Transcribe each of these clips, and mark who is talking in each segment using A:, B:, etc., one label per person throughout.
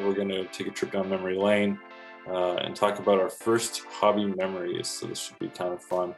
A: we're going to take a trip down memory lane and talk about our first hobby memories. So this should be kind of fun.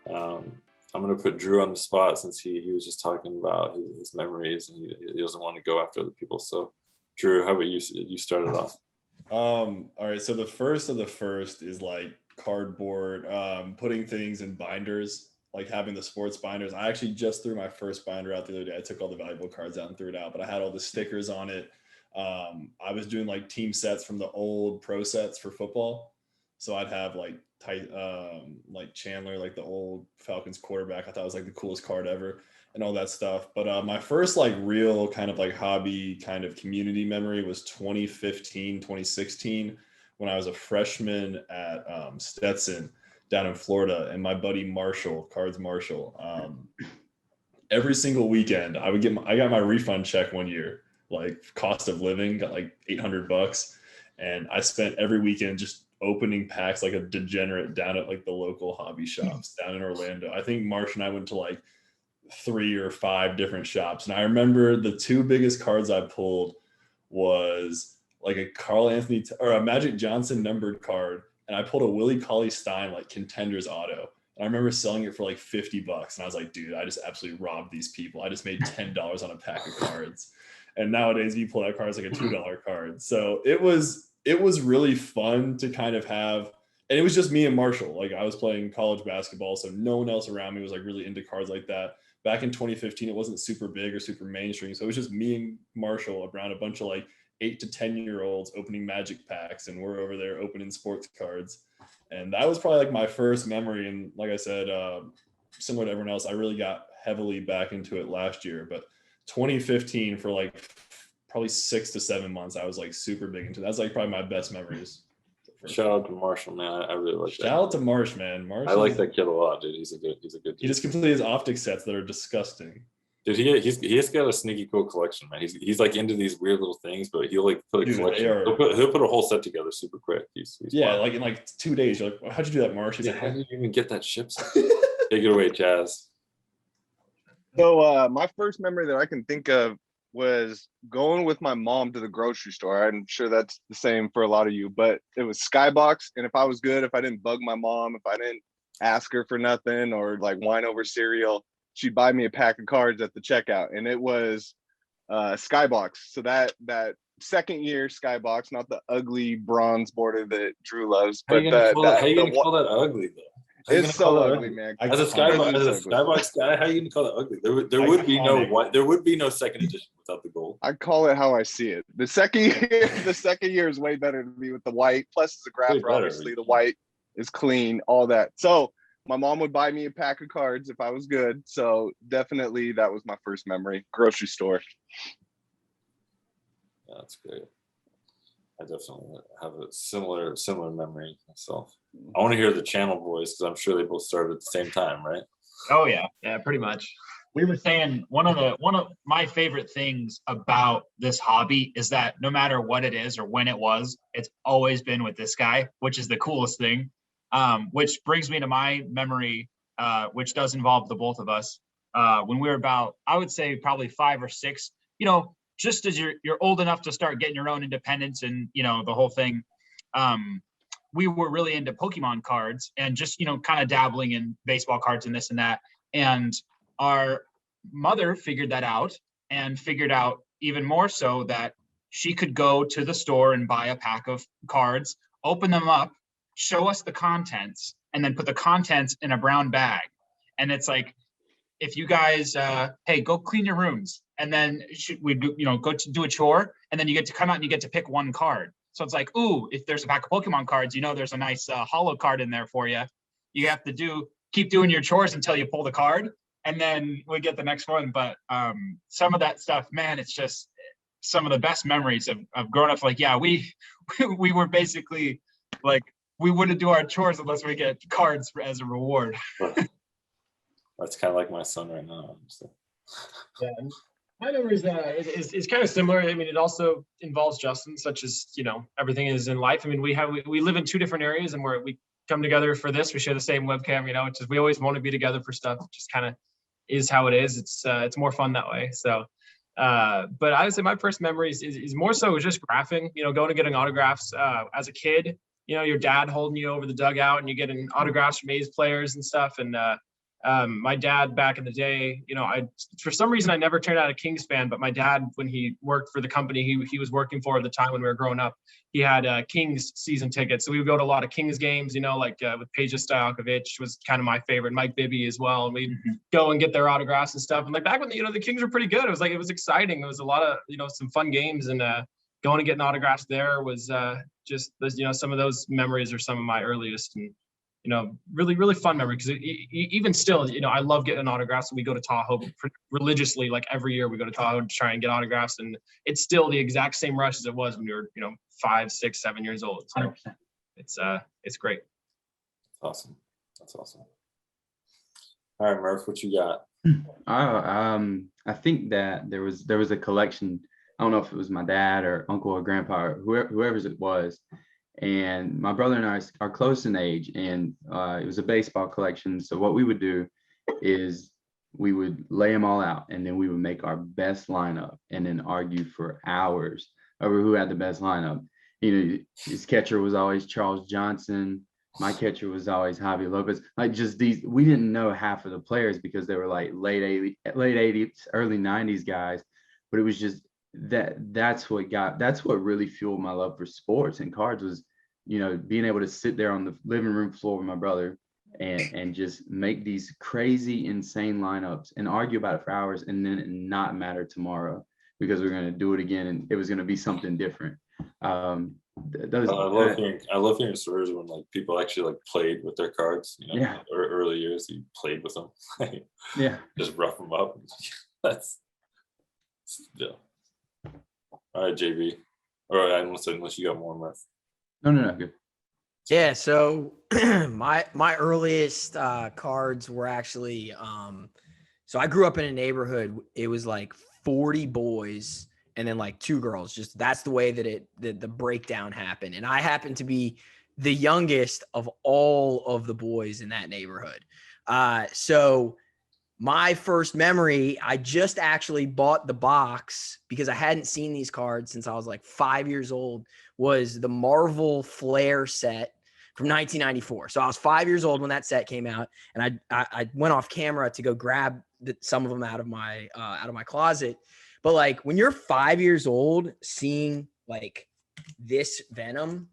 A: I'm going to put Drew on the spot since he was just talking about his memories and he doesn't want to go after other people. So Drew, how about you start it off?
B: All right. So the first of the first is like cardboard, putting things in binders, like having the sports binders. I actually just threw my first binder out the other day. I took all the valuable cards out and threw it out, but I had all the stickers on it. I was doing like team sets from the old pro sets for football. So I'd have like Chandler, like the old Falcons quarterback. I thought was like the coolest card ever and all that stuff. But my first like real kind of like hobby kind of community memory was 2015, 2016, when I was a freshman at Stetson down in Florida, and my buddy Marshall, Cards Marshall, every single weekend I got my refund check one year, like cost of living, got like $800, and I spent every weekend just opening packs like a degenerate down at like the local hobby shops down in Orlando. I think Marsh and I went to like 3 or 5 different shops, and I remember the 2 biggest cards I pulled was like a Carl Anthony or a Magic Johnson numbered card, and I pulled a Willie Cauley-Stein like Contenders auto. And I remember selling it for like $50, and I was like, dude, I just absolutely robbed these people. I just made $10 on a pack of cards. And nowadays, if you pull that card, it's like a $2 card. So it was really fun to kind of have, and it was just me and Marshall. Like I was playing college basketball, so no one else around me was like really into cards like that. Back in 2015, it wasn't super big or super mainstream. So it was just me and Marshall around a bunch of like 8 to 10-year-olds opening Magic packs, and we're over there opening sports cards. And that was probably like my first memory. And like I said, similar to everyone else, I really got heavily back into it last year. But 2015 for like probably 6 to 7 months, I was like super big into that. That's like probably my best memories.
A: Shout out to Marshall, man. I really like that.
B: Shout out to Marsh, man. Marsh,
A: I like that kid a lot, dude. He's a good dude.
B: He just completed his optic sets that are disgusting.
A: Dude, he's got a sneaky cool collection, man. He's like into these weird little things, but he'll like put a collection. He'll put a whole set together super quick. He's
B: fun. Like in like 2 days. You're like, how'd you do that, Marsh? He's like,
A: how did you even get that ship? Take it away, Chaz.
C: So my first memory that I can think of was going with my mom to the grocery store. I'm sure that's the same for a lot of you, but it was Skybox. And if I was good, if I didn't bug my mom, if I didn't ask her for nothing or like whine over cereal, she'd buy me a pack of cards at the checkout. And it was Skybox. So that second year Skybox, not the ugly bronze border that Drew loves.
A: How are you gonna call that ugly though?
C: It's so ugly, man.
A: As a Skybox guy, how are you gonna call it ugly? There would be no white. There would be no second edition without the gold.
C: I call it how I see it. The second year is way better to me with the white. Plus, it's a grapher. Obviously, the white is clean. All that. So my mom would buy me a pack of cards if I was good. So definitely, that was my first memory. Grocery store.
A: Yeah, that's great. I definitely have a similar memory myself. I want to hear the Channel Boys because I'm sure they both started at the same time, right?
D: Oh yeah, pretty much. We were saying one of my favorite things about this hobby is that no matter what it is or when it was, it's always been with this guy, which is the coolest thing. Which brings me to my memory, which does involve the both of us. When we were about, I would say probably 5 or 6, just as you're old enough to start getting your own independence and, the whole thing, we were really into Pokemon cards and just, kind of dabbling in baseball cards and this and that. And our mother figured that out and figured out even more so that she could go to the store and buy a pack of cards, open them up, show us the contents, and then put the contents in a brown bag. And it's like, if you guys, hey, go clean your rooms. And then we go to do a chore, and then you get to come out and you get to pick one card. So it's like, ooh, if there's a pack of Pokemon cards, there's a nice holo card in there for you. You have to keep doing your chores until you pull the card, and then we get the next one. But some of that stuff, man, it's just some of the best memories of growing up. Like, yeah, we were basically like, we wouldn't do our chores unless we get cards as a reward.
A: That's kind of like my son right now. So.
E: Yeah. My memory is kind of similar. I mean, it also involves Justin, such as, everything is in life. I mean, we live in 2 different areas, and we come together for this. We share the same webcam, it's just, we always want to be together for stuff. It just kind of is how it is. It's more fun that way. So But I would say my first memory is more so just graphing, going and getting autographs as a kid. Your dad holding you over the dugout and you getting autographs from A's players and stuff. And my dad back in the day, for some reason I never turned out a Kings fan, but my dad, when he worked for the company he was working for at the time when we were growing up, he had Kings season tickets. So we would go to a lot of Kings games, like with Peja Stojakovic was kind of my favorite, Mike Bibby as well. And we'd go and get their autographs and stuff. And like back when, the Kings were pretty good. It was exciting. It was a lot of, some fun games, and going and getting autographs there was just, some of those memories are some of my earliest and, really, really fun memory, because even still, I love getting autographs, and we go to Tahoe religiously. Like every year we go to Tahoe to try and get autographs, and it's still the exact same rush as it was when we were, 5, 6, 7 years old. So
D: 100%.
E: It's great.
A: Awesome. That's awesome. All right, Murph, what you got?
F: I think that there was a collection. I don't know if it was my dad or uncle or grandpa or whoever's it was. And my brother and I are close in age, and it was a baseball collection. So what we would do is we would lay them all out, and then we would make our best lineup and then argue for hours over who had the best lineup. His catcher was always Charles Johnson. My catcher was always Javi Lopez. Like just these, we didn't know half of the players because they were like late 80s, early 90s guys. But it was just that's what really fueled my love for sports and cards was, being able to sit there on the living room floor with my brother and just make these crazy, insane lineups and argue about it for hours, and then it not matter tomorrow because we're going to do it again and it was going to be something different.
A: I love hearing stories when like people actually like played with their cards, or early years you played with them.
F: Yeah.
A: Just rough them up. That's yeah. All right, JB. All right, unless you got more, Murph.
F: No, good.
G: Yeah, so my earliest cards were actually so I grew up in a neighborhood. It was like 40 boys and then like 2 girls. Just that's the way that the breakdown happened. And I happened to be the youngest of all of the boys in that neighborhood. So my first memory, I just actually bought the box because I hadn't seen these cards since I was like 5 years old, was the Marvel Flair set from 1994. So I was 5 years old when that set came out, and I went off camera to go grab some of them out of my closet. But like when you're 5 years old, seeing like this Venom,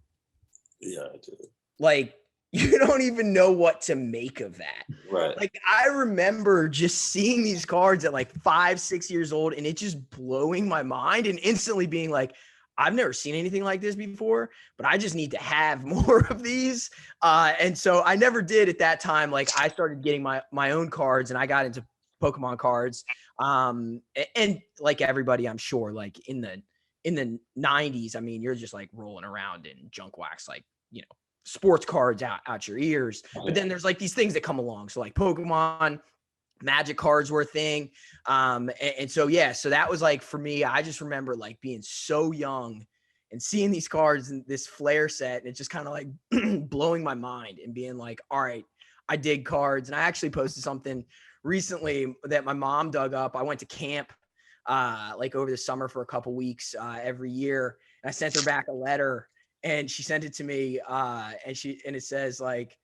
A: yeah, I do.
G: Like you don't even know what to make of that.
A: Right.
G: Like I remember just seeing these cards at like 5, 6 years old, and it just blowing my mind and instantly being like, I've never seen anything like this before, but I just need to have more of these. And so I never did at that time. Like I started getting my own cards, and I got into Pokemon cards. And like everybody, I'm sure, like in the 90s, I mean, you're just like rolling around in junk wax, like, sports cards out your ears. But then there's like these things that come along. So like Pokemon, Magic cards were a thing. And so, so that was like, for me, I just remember like being so young and seeing these cards in this Flair set, and it just kind of like blowing my mind and being like, all right, I dig cards. And I actually posted something recently that my mom dug up. I went to camp like over the summer for a couple weeks every year. And I sent her back a letter, and she sent it to me, and it says like,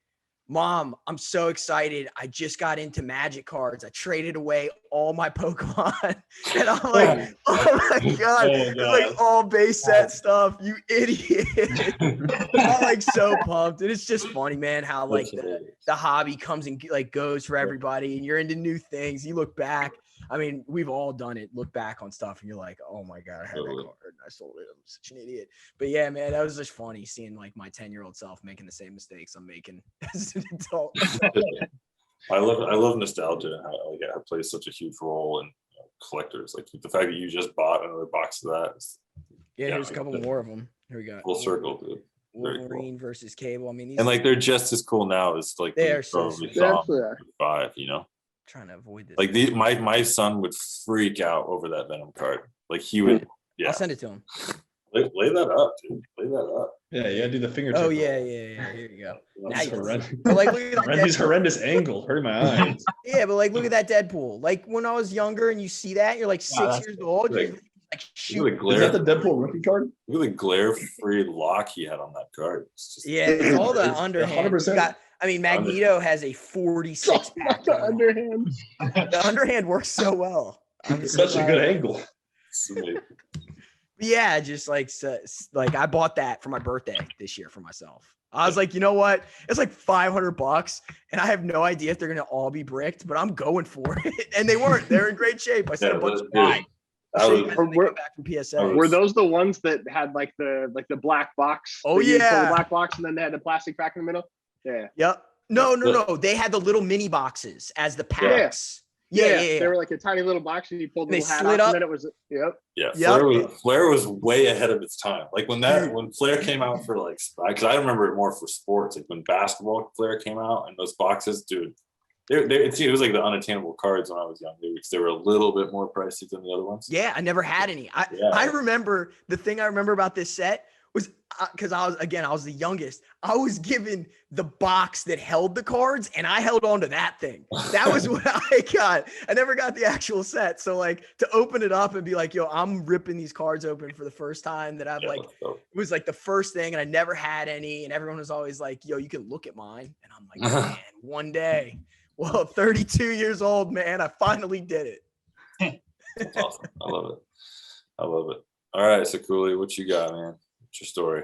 G: Mom, I'm so excited. I just got into Magic cards. I traded away all my Pokemon. And I'm like, oh my God. It's like all base set stuff, you idiot. I'm like so pumped. And it's just funny, man, how like the hobby comes and like goes for everybody, and you're into new things. You look back. I mean, we've all done it. Look back on stuff and you're like, oh my God, I had that card. I sold it. I'm such an idiot. But yeah, man, that was just funny seeing like my 10-year-old self making the same mistakes I'm making as an adult.
A: I love nostalgia and how like, it plays such a huge role in collectors. Like the fact that you just bought another box of that.
G: Here's a couple more of them. Here we go.
A: Full circle, dude.
G: Wolverine versus Cable. I mean,
A: and like they're just as cool now as like
G: they are so
A: five,
G: Trying to avoid this.
A: Like my son would freak out over that Venom card. Like he would. Yeah.
G: I'll send it to him.
A: Look lay that up, dude. Lay that up.
B: Yeah, you gotta do the fingertip.
G: Oh yeah. Here you go. Now you
B: horrendous.
G: But like, look at that
B: Randy's
G: Deadpool.
B: horrendous angle hurt my eyes.
G: Yeah, but like, look at that Deadpool. Like when I was younger, and you see that, you're like
D: Wow,
G: 6
D: that's
G: years old. You're
A: Like,
G: like
A: Look
G: shoot.
A: at the
B: Is
A: glare.
B: that the Deadpool rookie card?
A: Look at the glare-free lock he had on that card. It's just,
G: Yeah, it's all the
B: It's
G: underhand.
B: 100%.
G: I mean, Magneto has a 46 pack.
C: The underhand.
G: The underhand works so well. I'm
B: It's
G: so
B: such a
G: glad.
B: good angle.
A: it's amazing.
G: Yeah, just like like I bought that for my birthday this year for myself. I was like, you know what? It's like $500, and I have no idea if they're gonna all be bricked, but I'm going for it. And they weren't. They're in great shape. I sent
A: Yeah,
G: a bunch
A: let's
G: of
A: do it.
G: guys.
A: I
G: I'll show you
A: was-
G: guys when they come back from PSA.
C: Were those the ones that had like the black box?
G: Oh,
C: that you pull
G: yeah.
C: the black box, and then they had the plastic pack in the middle. Yeah.
G: Yep. No.
A: Look.
G: They had the little mini boxes as the packs. Yeah.
C: They were like a tiny little box, and you pulled the
G: They
C: little hat
G: slid
C: off,
G: up.
C: and then it was yep.
A: Yeah,
G: Yep.
A: Flair was way ahead of its time. Like when Flair came out for like, because I remember it more for sports. Like when basketball Flair came out and those boxes, dude, it was like the unattainable cards when I was young. They were a little bit more pricey than the other ones.
G: Yeah, I never had any.
A: Yeah.
G: I remember the thing I remember about this set was because I was the youngest. I was given the box that held the cards, and I held on to that thing. That was what I got. I never got the actual set. So like to open it up and be like, yo, I'm ripping these cards open for the first time that I've
A: Yeah,
G: like,
A: that's dope.
G: it was like the first thing, and I never had any, and everyone was always like, yo, you can look at mine. And I'm like, man, one day. Well, 32 years old, man, I finally did it.
A: That's awesome. I love it. I love it. All right, so Cooley, what you got, man? What's your story?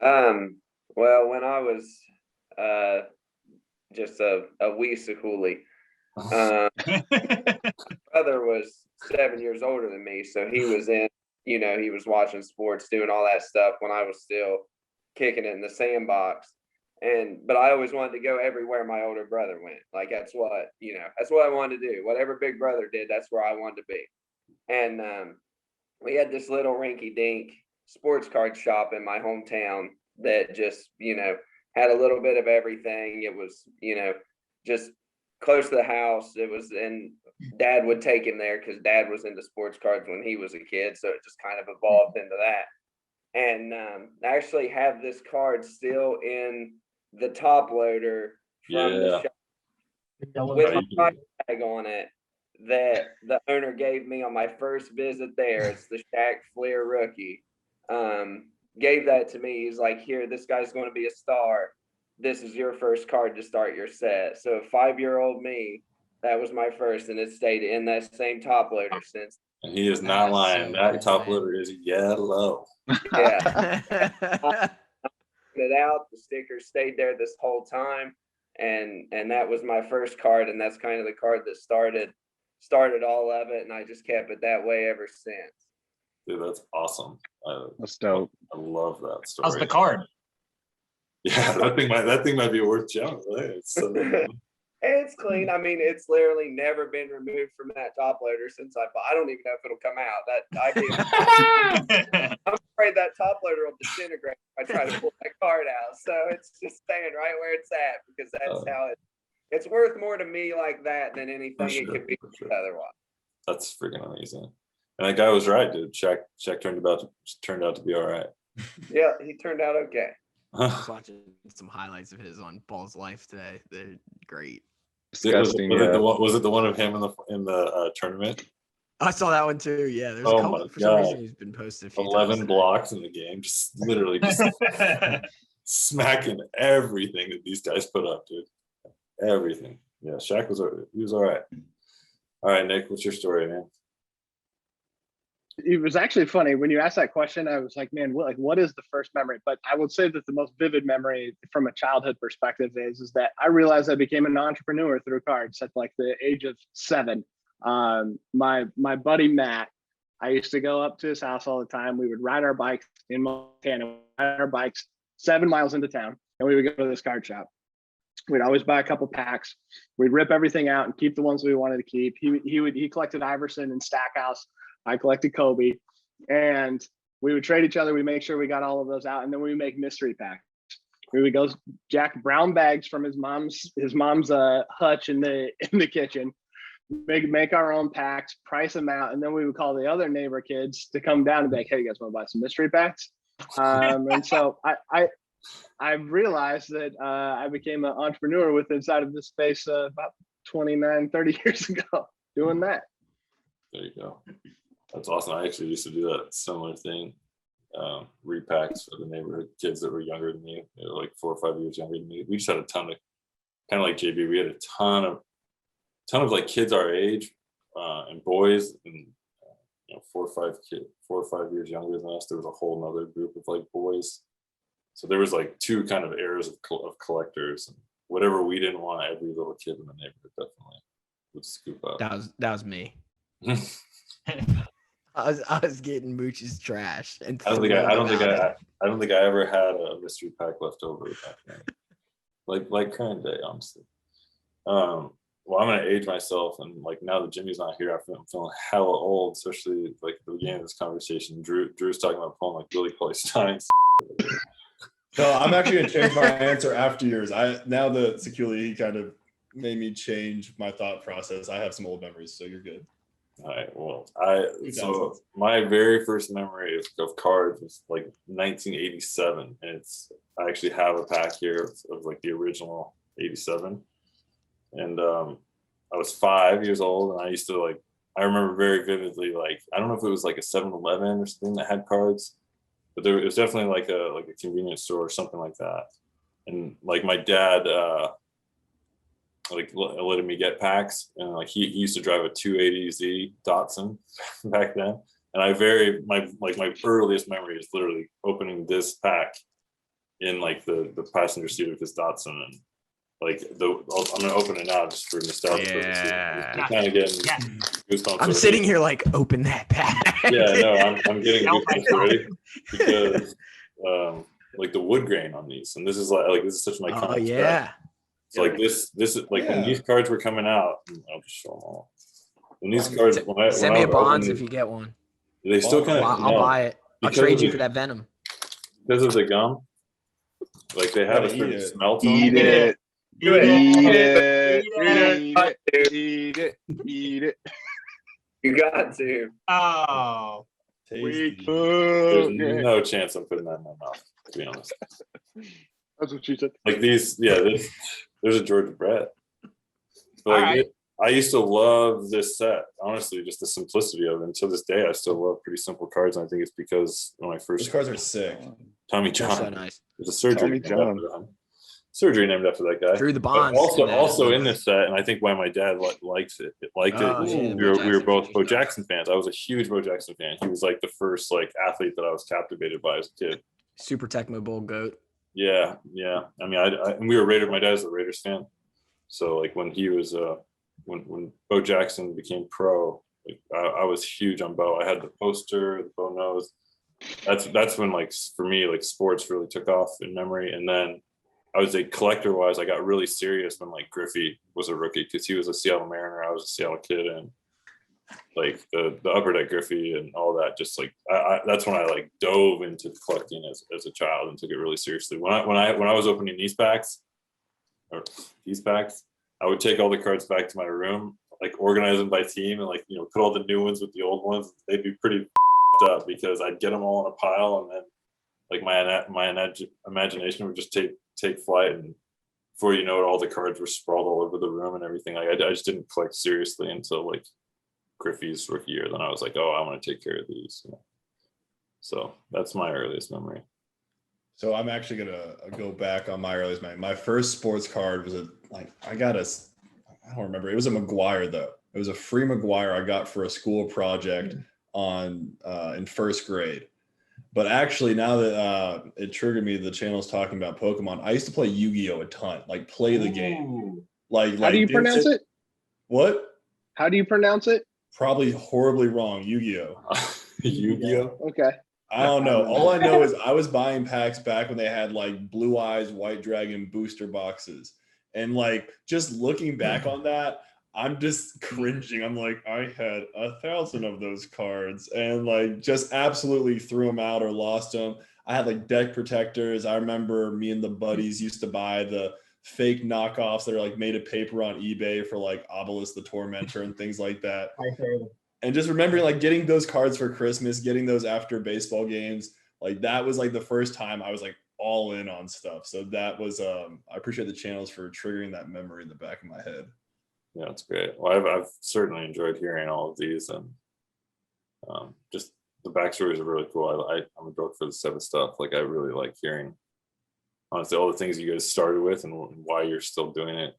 H: Well, when I was just a wee Sakuli, my brother was 7 years older than me, so he was he was watching sports, doing all that stuff when I was still kicking it in the sandbox. But I always wanted to go everywhere my older brother went. Like that's what I wanted to do. Whatever Big Brother did, that's where I wanted to be. And we had this little rinky dink sports card shop in my hometown that just, had a little bit of everything. It was, just close to the house. It was, and Dad would take him there because Dad was into sports cards when he was a kid. So it just kind of evolved into that. And I actually have this card still in the top loader from the shop with my tag on it that the owner gave me on my first visit there. It's the Shaq Flair rookie. Gave that to me. He's like, here, this guy's going to be a star. This is your first card to start your set. So 5-year-old me, that was my first, and it stayed in that same top loader since.
A: And he is not lying. That
G: cool,
A: top
G: man.
A: loader is yellow.
H: Yeah. It out, the sticker stayed there this whole time, and that was my first card, and that's kind of the card that started all of it, and I just kept it that way ever since.
A: Dude, that's awesome.
C: That's dope.
A: I love that story.
D: How's the card?
A: Yeah, that thing might be worth jumping. Right? It's
H: It's clean. I mean, it's literally never been removed from that top loader since I don't even know if it'll come out. That I I'm afraid that top loader will disintegrate if I try to pull that card out. So it's just staying right where it's at because that's how it's worth more to me like that than anything it could be otherwise.
A: That's freaking amazing. And that guy was right, dude. Shaq turned out to be all right.
H: Yeah, he turned out okay.
G: I was watching some highlights of his on Ball's Life today. They're great.
C: Disgusting.
A: Was it the one of him in the tournament?
G: I saw that one too. Yeah, there's
A: Oh
G: a couple.
A: my
G: For some reason,
A: God.
G: he's been posted. A few
A: 11
G: times
A: blocks in the game, just literally just smacking everything that these guys put up, dude. Everything. Yeah, Shaq was all right. All right, Nick, what's your story, man?
C: It was actually funny when you asked that question. I was like, man, what is the first memory? But I would say that the most vivid memory from a childhood perspective is that I realized I became an entrepreneur through cards at like the age of 7. My buddy Matt, I used to go up to his house all the time. We would ride our bikes in Montana, ride our bikes 7 miles into town, and we would go to this card shop. We'd always buy a couple packs. We'd rip everything out and keep the ones we wanted to keep. He collected Iverson and Stackhouse. I collected Kobe, and we would trade each other. We make sure we got all of those out, and then we would make mystery packs. We would go jack brown bags from his mom's hutch in the kitchen.
I: make our own packs, price them out, and then we would call the other neighbor kids to come down and be like, "Hey, you guys want to buy some mystery packs?" And so I realized that I became an entrepreneur with inside of this space about 29, 30 years ago doing that.
A: There you go. That's awesome. I actually used to do that similar thing. Repacks for the neighborhood kids that were younger than me. They were like 4 or 5 years younger than me. We just had a ton of, kind of like JB, we had a ton of like kids our age and boys, and 4 or 5 years younger than us. There was a whole nother group of like boys. So there was like 2 kind of eras of collectors, and whatever we didn't want, every little kid in the neighborhood definitely would scoop up.
G: That was me. I was getting Mooch's trash, and
A: I don't think I ever had a mystery pack left over back then. Like current day, honestly. Well, I'm gonna age myself, and like now that Jimmy's not here, I'm feeling hella old, especially like at the beginning of this conversation. Drew's talking about pulling like Billy Coley-Stein.
B: No, I'm actually gonna change my answer after yours. Now that Securely, he kind of made me change my thought process. I have some old memories, so you're good.
A: All right. Well, so my very first memory of cards was like 1987, and I actually have a pack here of like the original 87, and I was 5 years old, and I used to I remember very vividly, like, I don't know if it was like a 7-Eleven or something that had cards, but it was definitely like a convenience store or something like that, and like my dad letting me get packs, and like he used to drive a 280Z Datsun back then, and my earliest memory is literally opening this pack in like the passenger seat of his Datsun, and like I'm gonna open it now just for nostalgia purposes. I'm kind of getting goosebumps.
G: I'm sitting here like, open that pack.
A: Yeah, no, I'm getting goosebumps already because like the wood grain on these, and this is this is such an iconic.
G: Oh yeah.
A: So like this is like when these cards were coming out, I'll just show them all. When these cards,
G: send me a Bonds if you get one.
A: They still kind of.
G: I'll buy it. I'll trade you for that Venom.
A: Because of the gum, like they have a certain smell to them.
C: Eat it.
H: You got to.
D: Oh.
A: There's no chance I'm putting that in my mouth, to be honest.
C: That's what she said.
A: Like these, there's a Georgia Brett. But like, I used to love this set, honestly, just the simplicity of it. And to this day, I still love pretty simple cards. And I think it's because when I first.
B: These cards are sick.
A: Tommy John.
G: So nice.
A: There's a surgery. Surgery named after that guy.
G: Drew the Bonds.
A: Also in this set, and I think why my dad liked it. We were both Bo Jackson fans. I was a huge Bo Jackson fan. He was like the first like athlete that I was captivated by as a kid.
G: Super Tecmo Bowl GOAT.
A: Yeah. I mean, and we were Raiders. My dad's a Raiders fan, so like when he was when Bo Jackson became pro, like, I was huge on Bo. I had the poster, the Bo nose. That's when like for me like sports really took off in memory. And then I was a collector wise, I got really serious when like Griffey was a rookie because he was a Seattle Mariner. I was a Seattle kid, and like the Upper Deck Griffey and all that. Just like that's when I like dove into collecting as a child and took it really seriously. When I was opening these packs, I would take all the cards back to my room, like organize them by team, and like put all the new ones with the old ones. They'd be pretty up because I'd get them all in a pile, and then like my imagination would just take flight, and before you know it, all the cards were sprawled all over the room and everything. I just didn't collect seriously until like Griffey's rookie year. Then I was like, oh, I'm going to take care of these. So that's my earliest memory.
B: So I'm actually going to go back on my earliest memory. My first sports card was I don't remember. It was a McGuire though. It was a free McGuire I got for a school project in first grade. But actually, now that it triggered me, the channel's talking about Pokemon. I used to play Yu-Gi-Oh a ton, like play the game. Like,
I: how do you pronounce it?
B: What?
I: How do you pronounce it?
B: Probably horribly wrong. Yu-Gi-Oh.
A: Yu-Gi-Oh.
I: Okay.
B: I don't know. All I know is I was buying packs back when they had like Blue Eyes, White Dragon booster boxes, and like just looking back on that, I'm just cringing. I'm like, I had 1,000 of those cards and like just absolutely threw them out or lost them. I had like deck protectors. I remember me and the buddies used to buy the fake knockoffs that are like made of paper on eBay for like Obelisk the Tormentor and things like that. And just remembering like getting those cards for Christmas, getting those after baseball games, like that was like the first time I was like all in on stuff. So that was I appreciate the channels for triggering that memory in the back of my head.
A: Yeah, it's great. Well, I've certainly enjoyed hearing all of these, and just the backstories are really cool. I'm a dork for the Seva stuff. Like I really like hearing, honestly, all the things you guys started with and why you're still doing it.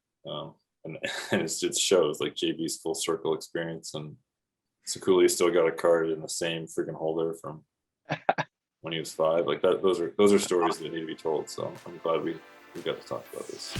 A: And it shows like JB's full circle experience, and Sakuli still got a card in the same freaking holder from when he was 5. Like that, those are stories that need to be told. So I'm glad we got to talk about this.